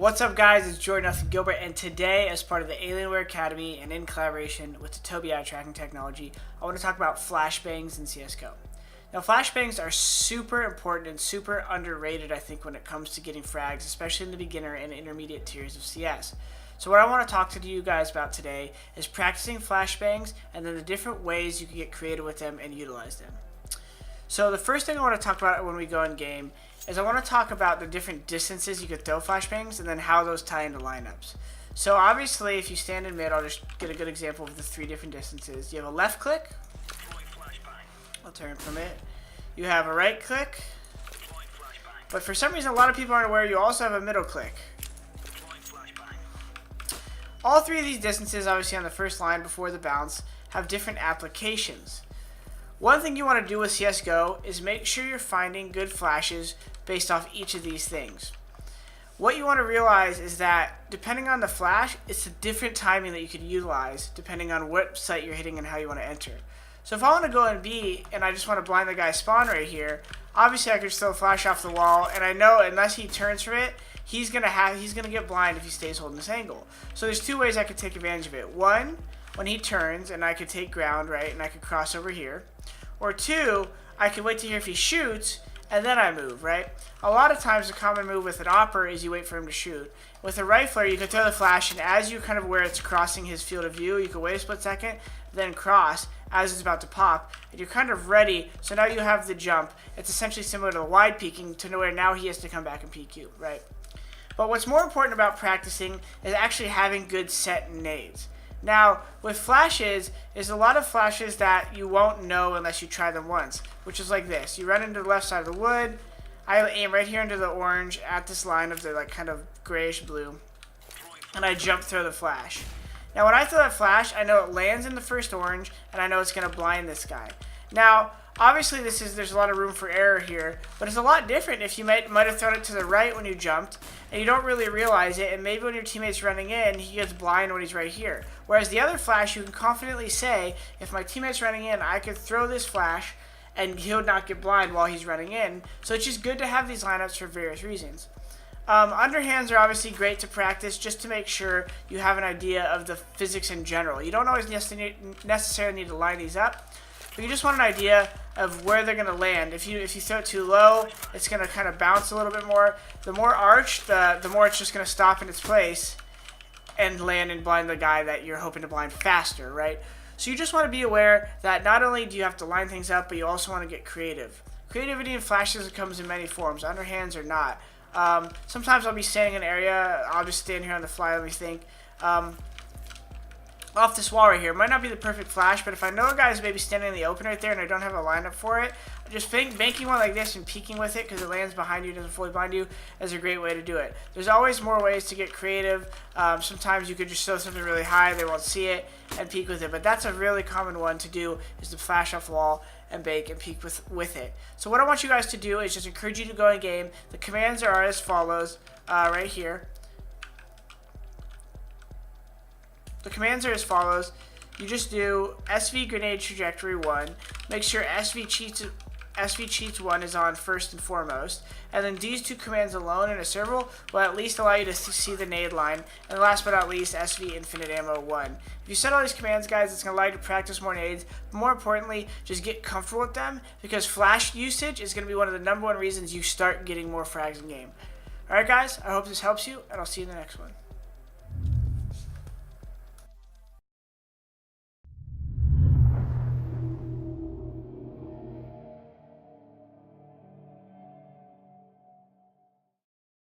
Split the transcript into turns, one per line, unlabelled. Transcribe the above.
What's up, guys? It's Jordan Nathan Gilbert, and today, as part of the Alienware Academy and in collaboration with the Tobii Eye Tracking Technology, I want to talk about flashbangs in CSGO. Now, flashbangs are super important and super underrated, I think, when it comes to getting frags, especially in the beginner and intermediate tiers of CS. So what I want to talk to you guys about today is practicing flashbangs and then the different ways you can get creative with them and utilize them. So the first thing I want to talk about when we go in game is I want to talk about the different distances you could throw flashbangs and then how those tie into lineups. So obviously, if you stand in mid, I'll just get a good example of the three different distances. You have a left click. I'll turn from it. You have a right click. But for some reason, a lot of people aren't aware you also have a middle click. All three of these distances, obviously on the first line before the bounce, have different applications. One thing you want to do with CSGO is make sure you're finding good flashes based off each of these things. What you want to realize is that depending on the flash, it's a different timing that you could utilize depending on what site you're hitting and how you want to enter. So if I want to go in B and I just want to blind the guy's spawn right here, obviously I could just throw a flash off the wall, and I know unless he turns from it, he's gonna get blind if he stays holding this angle. So there's two ways I could take advantage of it. One, when he turns and I could take ground, right, and I could cross over here. Or two, I could wait to hear if he shoots and then I move, right? A lot of times the common move with an opper is you wait for him to shoot. With a rifler, you can throw the flash, and as you kind of where it's crossing his field of view, you can wait a split second, then cross as it's about to pop, and you're kind of ready. So now you have the jump. It's essentially similar to the wide peeking to where now he has to come back and peek you, right? But what's more important about practicing is actually having good set nades. Now, with flashes, there's a lot of flashes that you won't know unless you try them once, which is like this. You run into the left side of the wood. I aim right here into the orange at this line of the like kind of grayish blue, and I jump throw the flash. Now, when I throw that flash, I know it lands in the first orange, and I know it's going to blind this guy. Now, obviously, there's a lot of room for error here, but it's a lot different if you might have thrown it to the right when you jumped, and you don't really realize it, and maybe when your teammate's running in, he gets blind when he's right here. Whereas the other flash, you can confidently say, if my teammate's running in, I could throw this flash, and he'll not get blind while he's running in. So it's just good to have these lineups for various reasons. Underhands are obviously great to practice just to make sure you have an idea of the physics in general. You don't always necessarily need to line these up, but you just want an idea of where they're going to land. If you throw it too low, it's going to kind of bounce a little bit more. The more arched, the more it's just going to stop in its place and land and blind the guy that you're hoping to blind faster, right? So you just want to be aware that not only do you have to line things up, but you also want to get creative. Creativity in flashes comes in many forms, underhands or not. Sometimes I'll be standing in an area, I'll just stand here on the fly, let me think. Off this wall right here. Might not be the perfect flash, but if I know a guy's maybe standing in the open right there and I don't have a lineup for it, just banking one like this and peeking with it because it lands behind you, doesn't fully blind you, is a great way to do it. There's always more ways to get creative. Sometimes you could just throw something really high, they won't see it, and peek with it. But that's a really common one to do, is to flash off the wall and bake and peek with it. So what I want you guys to do is just encourage you to go in game. The commands are as follows right here. The commands are as follows. You just do SV grenade trajectory 1. Make sure SV cheats 1 is on first and foremost. And then these two commands alone in a serval will at least allow you to see the nade line. And last but not least, SV infinite ammo 1. If you set all these commands, guys, it's going to allow you to practice more nades. But more importantly, just get comfortable with them, because flash usage is going to be one of the #1 reasons you start getting more frags in game. Alright, guys, I hope this helps you, and I'll see you in the next one.